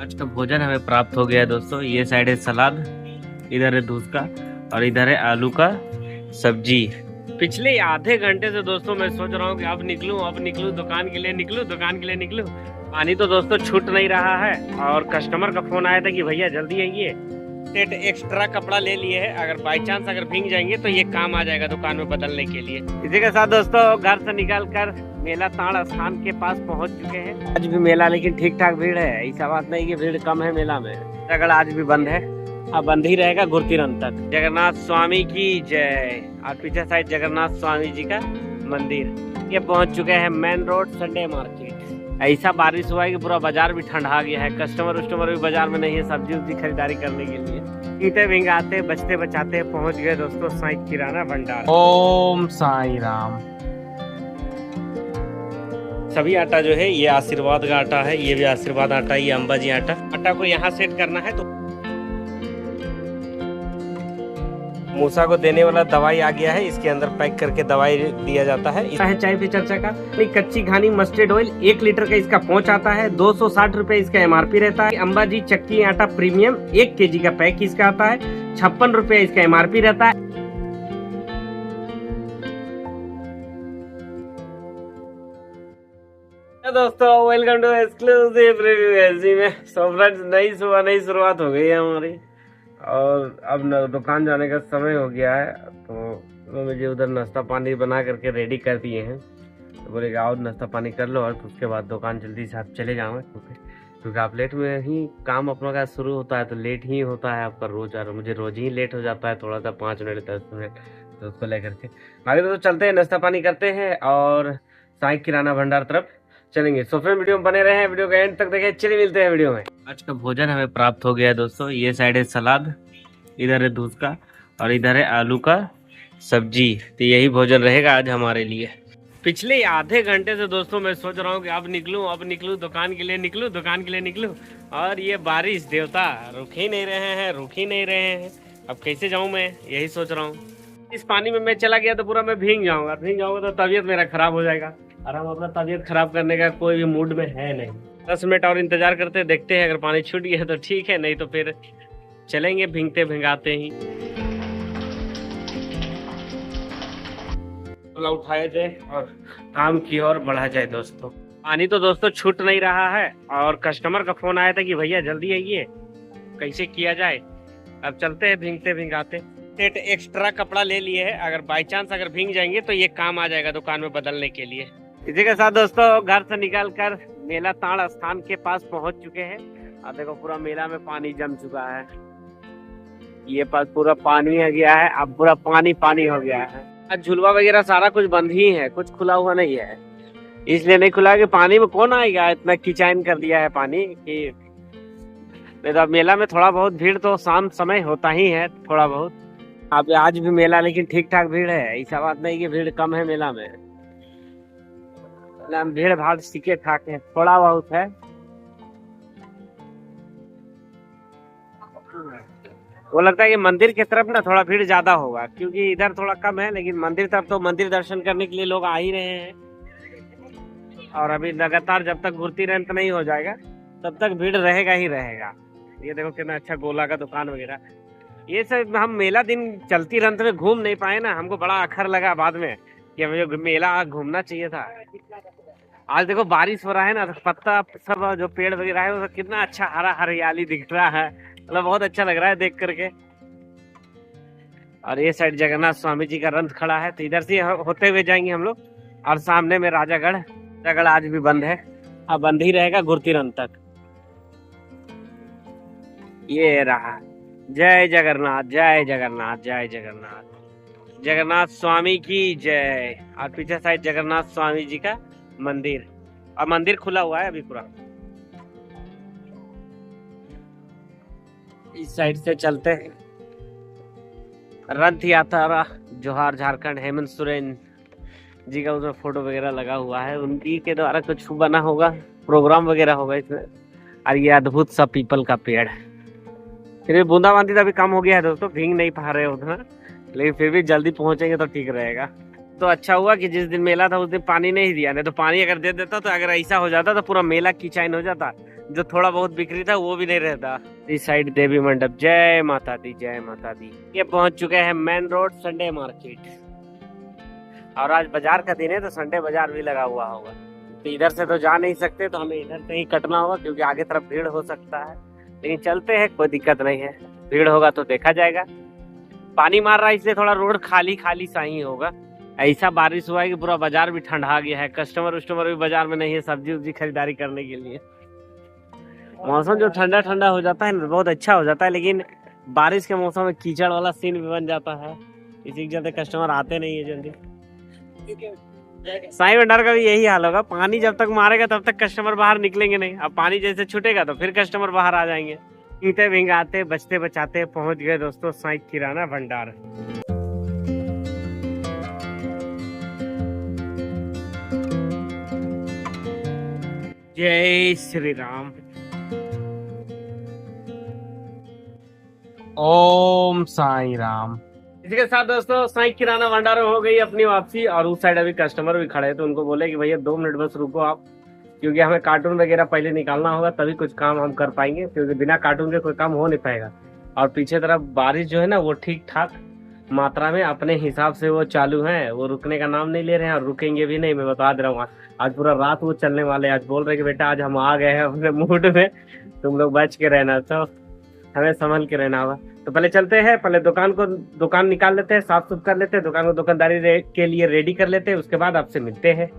आज का भोजन हमें प्राप्त हो गया है दोस्तों। ये साइड है सलाद, इधर है दूध का और इधर है आलू का सब्जी। पिछले आधे घंटे से दोस्तों मैं सोच रहा हूँ कि अब निकलूं दुकान के लिए निकलूं। पानी तो दोस्तों छूट नहीं रहा है और कस्टमर का फोन आया था कि भैया जल्दी आइए, सेट एक्स्ट्रा कपड़ा ले लिए है, अगर बाई चांस अगर भीग जाएंगे तो ये काम आ जाएगा दुकान में बदलने के लिए। इसी के साथ दोस्तों घर से निकल कर मेला ताड़ स्थान के पास पहुंच चुके हैं। आज भी मेला लेकिन ठीक ठाक भीड़ है, ऐसा बात नहीं कि भीड़ कम है मेला में। जगह आज भी बंद है, अब बंद ही रहेगा गुरतीरन तक। जगन्नाथ स्वामी की जय। और पीछे साइड जगन्नाथ स्वामी जी का मंदिर। ये पहुंच चुके हैं मेन रोड संडे मार्केट। ऐसा बारिश हुआ है कि पूरा बाजार भी ठंडा गया है, कस्टमर भी बाजार में नहीं है सब्जी उब्जी खरीदारी करने के लिए। ईंटे भिंगाते बचते बचाते पहुंच गए दोस्तों साईं किराना भंडार। ओम साईं राम। सभी आटा जो है ये आशीर्वाद का आटा है, ये भी आशीर्वाद आटा, ये अंबाजी आटा को यहाँ सेट करना है। तो मूसा को देने वाला दवाई आ गया है, इसके अंदर पैक करके दवाई दिया जाता है। है चाय पे चर्चा का कच्ची घानी मस्टर्ड ऑयल 1 लीटर का इसका पहुंच आता है। 260 रुपए इसका MRP रहता है। अंबाजी चक्की आटा प्रीमियम 1 kg का पैक इसका आता है। 56 रुपए इसका MRP रहता है। दोस्तों वेलकम टू एक्सक्लूसिव रिव्यू। ऐसी में सो फ्रेंड्स नई शुरुआत हो गई है हमारी और अब दुकान जाने का समय हो गया है। तो मुझे उधर नाश्ता पानी बना करके रेडी कर दिए हैं, तो बोले कि आओ नाश्ता पानी कर लो और उसके बाद दुकान जल्दी से आप चले जाओ, क्योंकि आप लेट में ही काम अपना का शुरू होता है तो लेट ही होता है आपका रोज। और मुझे रोज ही लेट हो जाता है थोड़ा सा, 5 मिनट 10 मिनट, तो उसको लेकर के आगे तो चलते हैं, नाश्ता पानी करते हैं और साईं किराना भंडार तरफ चलेंगे। सो फिर वीडियो में बने रहे हैं, वीडियो का एंड तक देखें। चलिए मिलते हैं वीडियो में। आज का भोजन हमें प्राप्त हो गया है दोस्तों। ये साइड है सलाद, इधर है दूध का और इधर है आलू का सब्जी। तो यही भोजन रहेगा आज हमारे लिए। पिछले आधे घंटे से दोस्तों मैं सोच रहा हूँ कि अब निकलूं दुकान के लिए निकलूं और ये बारिश देवता रुक ही नहीं रहे हैं। अब कैसे जाऊं मैं, यही सोच रहा हूँ। इस पानी में मैं चला गया तो पूरा मैं भीग जाऊंगा तो तबीयत मेरा खराब हो जाएगा और हम अपना तबीयत खराब करने का कोई भी मूड में है नहीं। 10 मिनट और इंतजार करते देखते हैं, अगर पानी छूट गया तो ठीक है, नहीं तो फिर चलेंगे भीगते भिंगाते ही। उठाए थे और काम की ओर बढ़ा जाए दोस्तों। पानी तो दोस्तों छूट नहीं रहा है और कस्टमर का फोन आया था कि भैया जल्दी आइए, कैसे किया जाए। अब चलते हैं भीगते भिंगाते। सेट एक्स्ट्रा कपड़ा ले लिए है, अगर बाई चांस अगर भीग जाएंगे तो ये काम आ जाएगा दुकान में बदलने के लिए। इसी के साथ दोस्तों घर से निकल कर मेला ताड़ स्थान के पास पहुंच चुके हैं। और देखो पूरा मेला में पानी जम चुका है, ये पास पूरा पानी आ गया है, अब पूरा पानी हो गया है। आज झुलवा वगैरह सारा कुछ बंद ही है, कुछ खुला हुआ नहीं है। इसलिए नहीं खुला कि पानी में कौन आएगा, इतना किचाइन कर दिया है पानी कि नहीं तो मेला में थोड़ा बहुत भीड़ तो शाम समय होता ही है थोड़ा बहुत। अब आज भी मेला लेकिन ठीक ठाक भीड़ है, ऐसा बात नहीं कि भीड़ कम है मेला में। भीड़ भाड़ सीखे ठाक है, थोड़ा बहुत है। वो लगता है कि मंदिर की तरफ ना थोड़ा भीड़ ज्यादा होगा, क्योंकि इधर थोड़ा कम है, लेकिन मंदिर तरफ तो मंदिर दर्शन करने के लिए लोग आ ही रहे हैं। और अभी लगातार जब तक घूरती रंत नहीं हो जाएगा तब तक भीड़ रहेगा ही रहेगा। ये देखो कितना अच्छा गोला का दुकान वगैरह, ये सब हम मेला दिन चलती रंत में घूम नहीं पाए ना, हमको बड़ा अखर लगा बाद में कि मुझे मेला घूमना चाहिए था। आज देखो बारिश हो रहा है ना, तो पत्ता सब जो पेड़ वगैरह है वो कितना अच्छा हरियाली दिख रहा है, मतलब बहुत अच्छा लग रहा है देख करके। और ये साइड जगन्नाथ स्वामी जी का रथ खड़ा है, तो इधर से होते हुए जाएंगे हम लोग। और सामने में राजागढ़ आज भी बंद है, अब बंद ही रहेगा गुरतीरन तक। ये रहा, जय जगन्नाथ जगन्नाथ स्वामी की जय। और पीछे साइड जगन्नाथ स्वामी जी का मंदिर, और मंदिर खुला हुआ है अभी पूरा। इस साइड से चलते हैं। रथ यात्रा जोहार झारखंड, हेमंत सोरेन जी का उसमें फोटो वगैरह लगा हुआ है, उनकी के द्वारा कुछ बना होगा, प्रोग्राम वगैरह होगा इसमें। और ये अद्भुत सा पीपल का पेड़। फिर भी बूंदाबांदी तो अभी कम हो गया है दोस्तों, भीग नहीं पा रहे उतना, लेकिन फिर भी जल्दी पहुंचेंगे तो ठीक रहेगा। तो अच्छा हुआ कि जिस दिन मेला था उस दिन पानी नहीं दिया, नहीं तो पानी अगर दे देता तो अगर ऐसा हो जाता तो पूरा मेला कीचाइन हो जाता। जो थोड़ा बहुत बिक्री था वो भी नहीं रहता। इस साइड देवी मंडप, जय माता दी जय माता दी। ये पहुंच चुके हैं मेन रोड संडे मार्केट, और आज बाजार का दिन है तो संडे बाजार भी लगा हुआ होगा। तो इधर से तो जा नहीं सकते, तो हमें इधर से ही कटना होगा क्योंकि आगे तरफ भीड़ हो सकता है। लेकिन चलते हैं, कोई दिक्कत नहीं है, भीड़ होगा तो देखा जाएगा। पानी मार रहा है इसलिए थोड़ा रोड खाली खाली सा ही होगा। ऐसा बारिश हुआ है कि पूरा बाजार भी ठंडा गया है, कस्टमर उस्टमर भी बाजार में नहीं है सब्जी उब्जी खरीदारी करने के लिए। मौसम जो ठंडा ठंडा हो जाता है ना बहुत अच्छा हो जाता है, लेकिन बारिश के मौसम में कीचड़ वाला सीन भी बन जाता है, इसी के चलते कस्टमर आते नहीं है जल्दी। साईं भंडार का भी यही हाल होगा, पानी जब तक मारेगा तब तक कस्टमर बाहर निकलेंगे नहीं। अब पानी जैसे छूटेगा तो फिर कस्टमर बाहर आ जाएंगे। ईंटे भिंगाते बचते बचाते पहुंच गए दोस्तों साईं किराना भंडार। जय श्री राम। ओम साईं राम। इसी के साथ दोस्तों साईं किराना भंडार हो गई अपनी वापसी, और उस साइड अभी कस्टमर भी खड़े हैं, तो उनको बोले कि भैया 2 मिनट बस रुको आप, क्योंकि हमें कार्टून वगैरह पहले निकालना होगा तभी कुछ काम हम कर पाएंगे, क्योंकि बिना कार्टून के कोई काम हो नहीं पाएगा। और पीछे तरफ बारिश जो है ना वो ठीक ठाक मात्रा में अपने हिसाब से वो चालू है, वो रुकने का नाम नहीं ले रहे हैं और रुकेंगे भी नहीं। मैं बता दे रहा हूँ, आज पूरा रात वो चलने वाले। आज बोल रहे कि बेटा आज हम आ गए हैं अपने मूड में, तुम लोग बच के रहना, तो हमें संभल के रहना होगा। तो पहले चलते हैं, पहले दुकान निकाल लेते हैं, साफ सुथ कर लेते हैं, दुकान को दुकानदारी के लिए रेडी कर लेते हैं, उसके बाद आपसे मिलते हैं।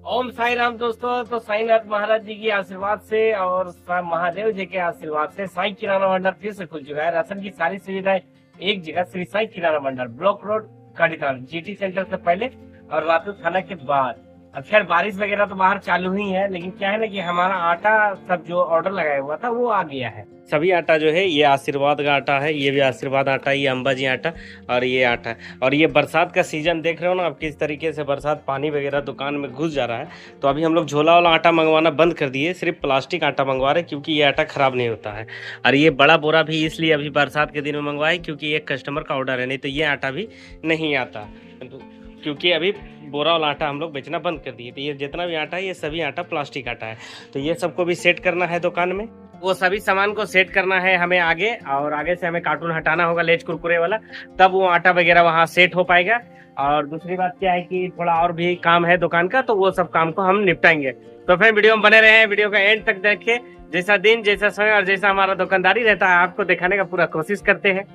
ओम साई राम दोस्तों। तो साईनाथ महाराज जी की आशीर्वाद से और महादेव जी के आशीर्वाद से साईं किराना भंडार फिर से खुल चुका है। राशन की सारी सुविधाएं एक जगह, श्री साईं किराना भंडार, ब्लॉक रोड, काटीताल, जीटी सेंटर से पहले और लातूर थाना के बाद। अब खैर बारिश वगैरह तो बाहर चालू ही है, लेकिन क्या है ना कि हमारा आटा सब जो ऑर्डर लगाया हुआ था वो आ गया है। सभी आटा जो है ये आशीर्वाद का आटा है, ये भी आशीर्वाद आटा, ये अंबाजी आटा और ये आटा है। और ये बरसात का सीजन देख रहे हो ना आप किस तरीके से बरसात पानी वगैरह दुकान में घुस जा रहा है। तो अभी हम लोग झोला वाला आटा मंगवाना बंद कर दिए, सिर्फ प्लास्टिक आटा मंगवा रहे, क्योंकि ये आटा खराब नहीं होता है। और ये बड़ा बोरा भी इसलिए अभी बरसात के दिन में मंगवाए क्योंकि एक कस्टमर का ऑर्डर है, नहीं तो ये आटा भी नहीं आता, क्योंकि अभी बोरा वाला आटा हम लोग बेचना बंद कर दिए। तो ये जितना भी आटा है ये सभी आटा प्लास्टिक आटा है। तो ये सबको भी सेट करना है दुकान में, वो सभी सामान को सेट करना है हमें आगे, और आगे से हमें कार्टून हटाना होगा लेज कुरकुरे वाला, तब वो आटा वगैरह वहाँ सेट हो पाएगा। और दूसरी बात क्या है कि थोड़ा और भी काम है दुकान का, तो वो सब काम को हम निपटाएंगे। तो फिर वीडियो में बने रहे हैं, वीडियो का एंड तक देखिए। जैसा दिन, जैसा समय और जैसा हमारा दुकानदारी रहता है आपको दिखाने का पूरा कोशिश करते हैं।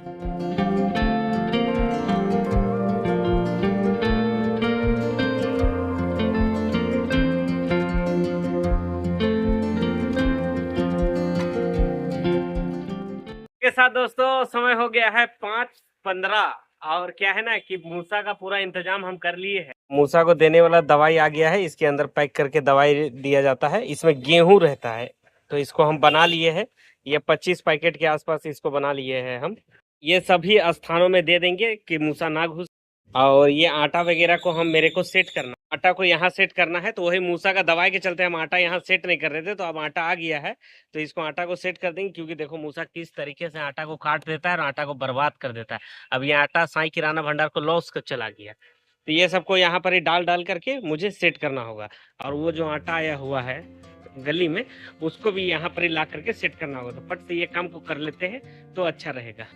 के साथ दोस्तों समय हो गया है 5:15, और क्या है ना कि मूसा का पूरा इंतजाम हम कर लिए हैं। मूसा को देने वाला दवाई आ गया है, इसके अंदर पैक करके दवाई दिया जाता है। इसमें गेहूं रहता है, तो इसको हम बना लिए हैं। ये 25 पैकेट के आसपास इसको बना लिए हैं हम। ये सभी स्थानों में दे देंगे कि मूसा ना घुस। और ये आटा वगैरह को हम मेरे को सेट करना, आटा को यहाँ सेट करना है। तो वही मूसा का दवाई के चलते हम आटा यहाँ सेट नहीं कर रहे थे, तो अब आटा आ गया है, तो इसको आटा को सेट कर देंगे। क्योंकि देखो मूसा किस तरीके से आटा को काट देता है और आटा को बर्बाद कर देता है। अब ये आटा साईं किराना भंडार को लॉस कर चला गया, तो ये सबको यहाँ पर ही डाल डाल करके मुझे सेट करना होगा। और वो जो आटा आया हुआ है गली में, उसको भी यहाँ पर ही ला करके सेट करना होगा। तो फट से ये काम को कर लेते हैं तो अच्छा रहेगा।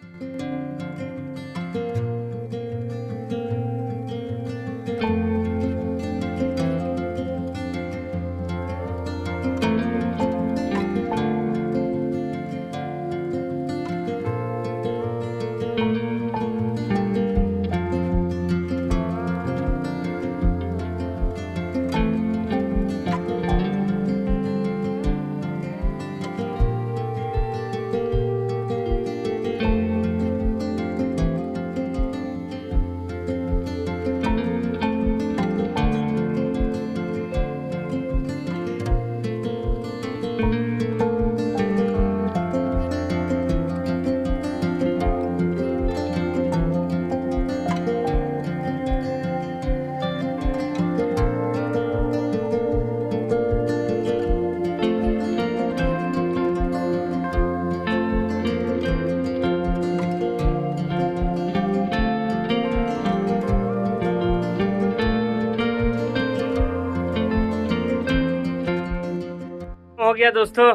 हो गया दोस्तों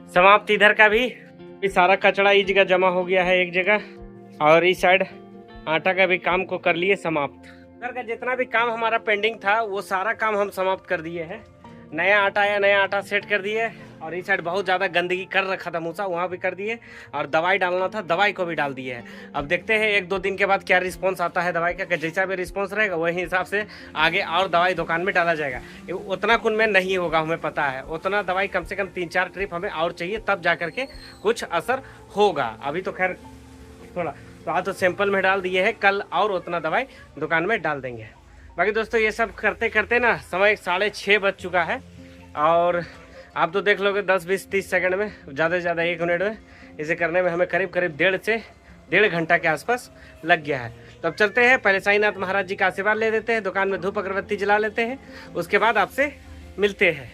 समाप्त इधर का भी। इस सारा कचरा इस जगह जमा हो गया है एक जगह, और इस साइड आटा का भी काम को कर लिए समाप्त। इधर का जितना भी काम हमारा पेंडिंग था वो सारा काम हम समाप्त कर दिए हैं। नया आटा आया, नया आटा सेट कर दिए, और इस साइड बहुत ज़्यादा गंदगी कर रखा था मूसा, वहाँ भी कर दिए, और दवाई डालना था दवाई को भी डाल दिए है। अब देखते हैं 1-2 दिन के बाद क्या रिस्पांस आता है दवाई का। जैसा भी रिस्पांस रहेगा वही हिसाब से आगे और दवाई दुकान में डाला जाएगा। उतना कुन में नहीं होगा, हमें पता है। उतना दवाई कम से कम 3-4 ट्रिप हमें और चाहिए, तब जा करके कुछ असर होगा। अभी तो खैर थोड़ा तो आज तो सैंपल में डाल दिए है, कल और उतना दवाई दुकान में डाल देंगे। बाकी दोस्तों ये सब करते करते ना समय 6:30 बज चुका है, और आप तो देख लोगे 10, 20, 30 सेकंड में, ज़्यादा से ज़्यादा 1 मिनट में इसे करने में हमें करीब 1.5 घंटा के आसपास लग गया है। तो अब चलते हैं, पहले साईनाथ महाराज जी का आशीर्वाद ले देते हैं, दुकान में धूप अगरबत्ती जला लेते हैं, उसके बाद आपसे मिलते हैं।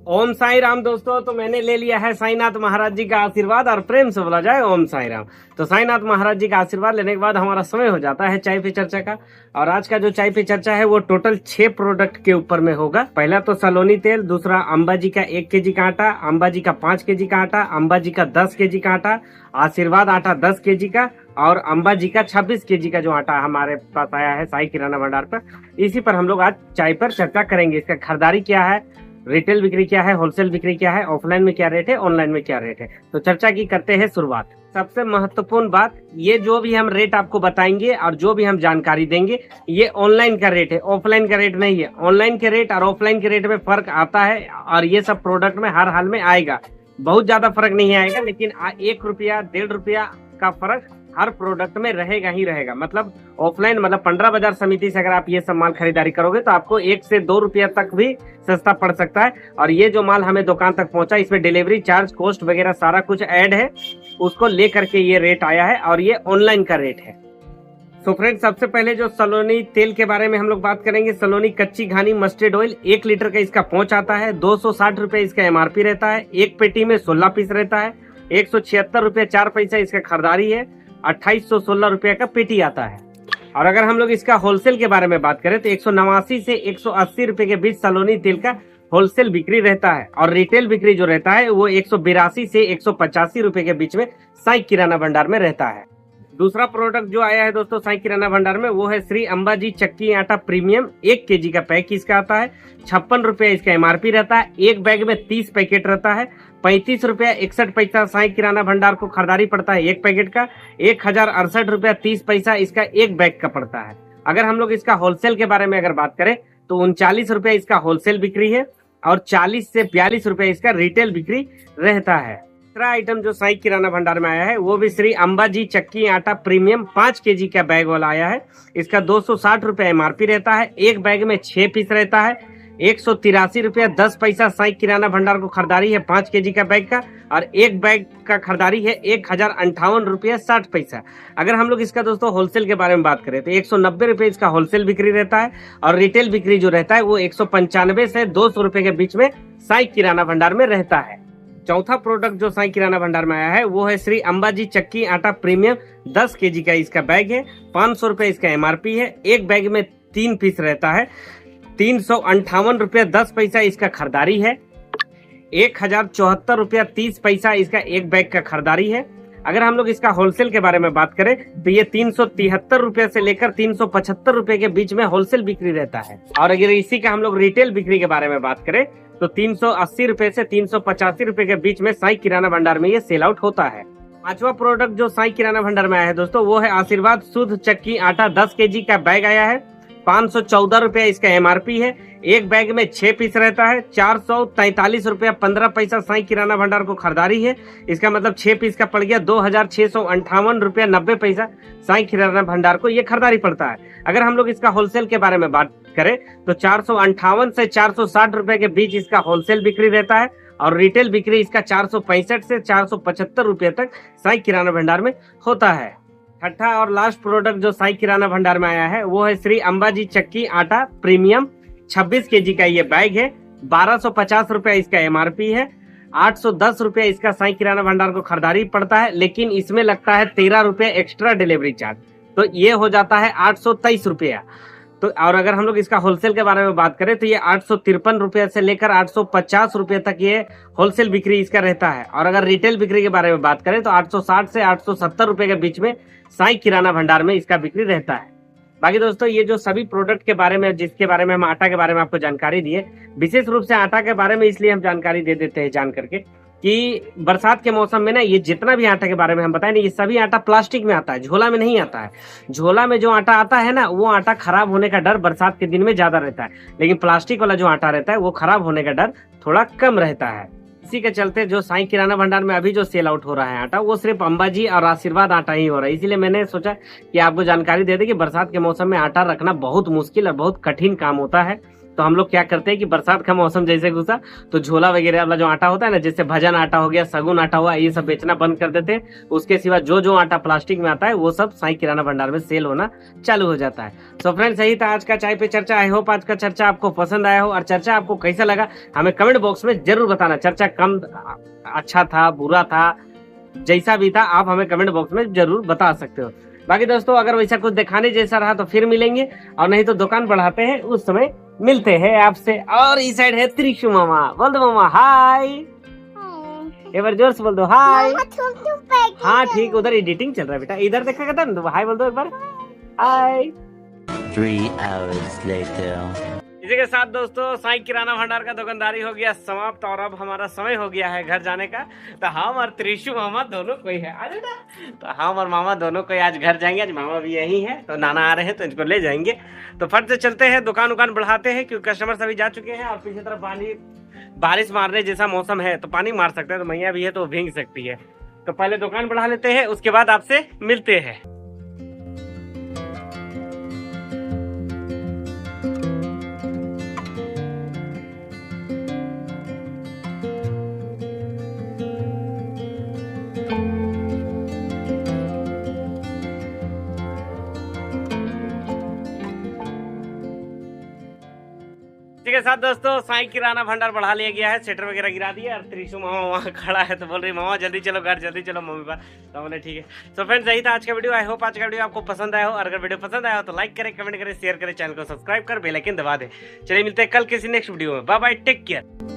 ओम साई राम दोस्तों, तो मैंने ले लिया है साईनाथ महाराज जी का आशीर्वाद, और प्रेम से बोला जाए ओम साई राम। तो साईनाथ महाराज जी का आशीर्वाद लेने के बाद हमारा समय हो जाता है चाय पे चर्चा का। और आज का जो चाय पे चर्चा है वो टोटल 6 प्रोडक्ट के ऊपर में होगा। पहला तो सलोनी तेल, दूसरा अंबा जी का 1 केजी का आटा, अंबा जी का 5 केजी का आटा, अंबा जी का 10 केजी का आटा, आशीर्वाद आटा 10 केजी का, और अंबा जी का 26 केजी का जो आटा हमारे पास आया है साई किराना भंडार पर। इसी पर हम लोग आज चाय पर चर्चा करेंगे। इसका खरीदारी क्या है, रिटेल बिक्री क्या है, होलसेल बिक्री क्या है, ऑफलाइन में क्या रेट है, ऑनलाइन में क्या रेट है। तो चर्चा की करते हैं शुरुआत। सबसे महत्वपूर्ण बात, ये जो भी हम रेट आपको बताएंगे और जो भी हम जानकारी देंगे ये ऑनलाइन का रेट है, ऑफलाइन का रेट नहीं है। ऑनलाइन के रेट और ऑफलाइन के रेट में फर्क आता है, और ये सब प्रोडक्ट में हर हाल में आएगा। बहुत ज्यादा फर्क नहीं आएगा, लेकिन 1 रुपया 1.5 रुपया का फर्क हर प्रोडक्ट में रहेगा ही रहेगा। मतलब ऑफलाइन मतलब 15 बाजार समिति से अगर आप ये सब माल खरीदारी करोगे तो आपको 1 से 2 रुपया तक भी सस्ता पड़ सकता है। और ये जो माल हमें दुकान तक पहुंचा, इसमें डिलीवरी चार्ज, कॉस्ट वगैरह सारा कुछ ऐड है, उसको लेकर के ये रेट आया है, और ये ऑनलाइन का रेट है। तो फ्रेंड, सबसे पहले जो सलोनी तेल के बारे में हम लोग बात करेंगे। सलोनी कच्ची घानी मस्टर्ड ऑयल 1 लीटर का इसका पहुंच आता है। 260 रुपए इसका एमआरपी रहता है। एक पेटी में 16 पीस रहता है। 176 रुपए 4 पैसा इसका खरीदारी है। 2816 रुपए का पेटी आता है। और अगर हम लोग इसका होलसेल के बारे में बात करें तो 189 से 180 रुपए के बीच सलोनी तेल का होलसेल बिक्री रहता है, और रिटेल बिक्री जो रहता है वो 182 से 185 रुपए के बीच में साई किराना भंडार में रहता है। दूसरा प्रोडक्ट जो आया है दोस्तों साई किराना भंडार में, वो है श्री अंबाजी चक्की आटा प्रीमियम। 1 केजी का पैक इसका आता है। 56 रुपया इसका एमआरपी रहता है। एक बैग में 30 पैकेट रहता है। 35 रुपया 61 पैसा साई किराना भंडार को खरीदारी पड़ता है एक पैकेट का। 1068 रुपया 30 पैसा इसका एक बैग का पड़ता है। अगर हम लोग इसका होलसेल के बारे में अगर बात करें तो 39 रुपया इसका होलसेल बिक्री है, और 40 से 42 रुपया इसका रिटेल बिक्री रहता है। दूसरा आइटम जो साई किराना भंडार में आया है वो भी श्री अंबाजी चक्की आटा प्रीमियम 5 केजी का बैग वाला आया है। इसका 260 रुपया एमआरपी रहता है। एक बैग में 6 पीस रहता है। 183 रुपया 10 पैसा साई किराना भंडार को खरीदारी है 5 केजी का बैग का, और एक बैग का खरीदारी है 1058 रुपया 60 पैसा। अगर हम लोग इसका दोस्तों होलसेल के बारे में बात करें तो 190 रुपये इसका होलसेल बिक्री रहता है, और रिटेल बिक्री जो रहता है वो 195 से 200 रुपए के बीच में साई किराना भंडार में रहता है। चौथा प्रोडक्ट जो साई किराना भंडार में आया है वो है श्री अंबाजी चक्की आटा प्रीमियम 10 केजी का इसका बैग है। 500 रुपए इसका एमआरपी है। एक बैग में 3 पीस रहता है। 358 रुपया 10 पैसा इसका खरीदारी है। 1074 रुपया 30 पैसा इसका एक बैग का खरीदारी है। अगर हम लोग इसका होलसेल के बारे में बात करें तो ये 373 रुपये से लेकर 375 रुपए के बीच में होलसेल बिक्री रहता है। और अगर इसी का हम लोग रिटेल बिक्री के बारे में बात करें तो 380 रुपए से 385 रुपए के बीच में साई किराना भंडार में ये सेल आउट होता है। पांचवा प्रोडक्ट जो साई किराना भंडार में आया है दोस्तों वो है आशीर्वाद शुद्ध चक्की आटा 10 केजी का बैग आया है। 514 रुपया इसका एमआरपी है। एक बैग में 6 पीस रहता है। 443 रुपया 15 पैसा साई किराना भंडार को खरीदारी है। इसका मतलब 6 पीस का पड़ गया 2658 रुपया 90 पैसा साई किराना भंडार को ये खरीदारी पड़ता है। अगर हम लोग इसका होलसेल के बारे में बात करें तो 458 से 460 रुपए के बीच इसका होलसेल बिक्री रहता है, और रिटेल बिक्री इसका 465 से 475 रुपये तक साई किराना भंडार में होता है। छठा और लास्ट प्रोडक्ट जो साई किराना भंडार में आया है वो है श्री अंबाजी चक्की आटा प्रीमियम 26 केजी का ये बैग है। 1250 रुपया इसका MRP है। 810 रुपया इसका साई किराना भंडार को खरीदारी पड़ता है, लेकिन इसमें लगता है 13 रुपया एक्स्ट्रा डिलीवरी चार्ज, तो ये हो जाता है 823 रुपया। तो और अगर हम लोग इसका होलसेल के बारे में बात करें तो ये 853 रुपये से लेकर 850 रुपये तक ये होलसेल बिक्री इसका रहता है। और अगर रिटेल बिक्री के बारे में बात करें तो 860 से 870 रुपये के बीच में साई किराना भंडार में इसका बिक्री रहता है। बाकी दोस्तों ये जो सभी प्रोडक्ट के बारे में, जिसके बारे में हम आटा के बारे में आपको जानकारी दिए, विशेष रूप से आटा के बारे में इसलिए हम जानकारी दे देते हैं जान करके कि बरसात के मौसम में ना ये जितना भी आटा के बारे में हम बताएं ना, ये सभी आटा प्लास्टिक में आता है, झोला में नहीं आता है। झोला में जो आटा आता है ना, वो आटा खराब होने का डर बरसात के दिन में ज्यादा रहता है, लेकिन प्लास्टिक वाला जो आटा रहता है वो खराब होने का डर थोड़ा कम रहता है। इसी के चलते जो साई किराना भंडार में अभी जो सेल आउट हो रहा है आटा, वो सिर्फ अंबाजी और आशीर्वाद आटा ही हो रहा है। इसीलिए मैंने सोचा कि आपको जानकारी दे दें कि बरसात के मौसम में आटा रखना बहुत मुश्किल और बहुत कठिन काम होता है। तो हम लोग क्या करते हैं कि बरसात का मौसम जैसे घुसा तो झोला वगैरह वाला जो आटा होता है ना, जैसे भजन आटा हो गया, सगुन आटा हुआ, ये सब बेचना बंद कर देते हैं। उसके सिवा जो जो आटा प्लास्टिक में आता है वो सब साई किराना भंडार में सेल होना चालू हो जाता है। सो फ्रेंड्स, यही था आज का चाय पे चर्चा। आई होप आज का चर्चा आपको पसंद आया हो, और चर्चा आपको कैसा लगा हमें कमेंट बॉक्स में जरूर बताना। चर्चा कम अच्छा था, बुरा था, जैसा भी था आप हमें कमेंट बॉक्स में जरूर बता सकते हो। बाकी दोस्तों अगर वैसा कुछ दिखाने जैसा रहा तो फिर मिलेंगे, और नहीं तो दुकान बढ़ाते हैं, उस समय मिलते हैं आपसे। और इस साइड है त्रिशु मामा। बोल दो मामा हाय, एक बार जोर से बोल दो हाय। हाँ ठीक, उधर एडिटिंग चल रहा है बेटा, इधर देखा करता ना, हाय बोल दो एक बार हाय। 3 hours later. इसी के साथ दोस्तों साई किराना भंडार का दुकानदारी हो गया समाप्त, और अब हमारा समय हो गया है घर जाने का। तो हम और त्रिशु मामा दोनों कोई है आज ना, तो हम और मामा दोनों कोई आज घर जाएंगे। आज मामा भी यही है, तो नाना आ रहे हैं तो इनको ले जाएंगे। तो फट से चलते हैं, दुकान उकान बढ़ाते हैं, क्योंकि कस्टमर सभी जा चुके हैं। और पीछे तरफ बारिश मारने जैसा मौसम है तो पानी मार सकते हैं, तो मैया भी है तो भीग सकती है। तो पहले दुकान बढ़ा लेते हैं, उसके बाद आपसे मिलते हैं। इसी के साथ दोस्तों साई किराना भंडार बढ़ा लिया गया है, शटर वगैरह गिरा दिया, और त्रिशु मामा वहाँ खड़ा है तो बोल रही मामा जल्दी चलो घर, जल्दी चलो मम्मी पास। तो हमने ठीक है। तो फ्रेंड्स यही था आज का वीडियो। आई होप आज का वीडियो आपको पसंद आया हो, और अगर वीडियो पसंद आया हो तो लाइक करें, कमेंट करें, शेयर करें, चैनल को सब्सक्राइब कर बेल आइकन दबा दें। चलिए मिलते हैं कल किसी नेक्स्ट वीडियो में। Bye bye, take care.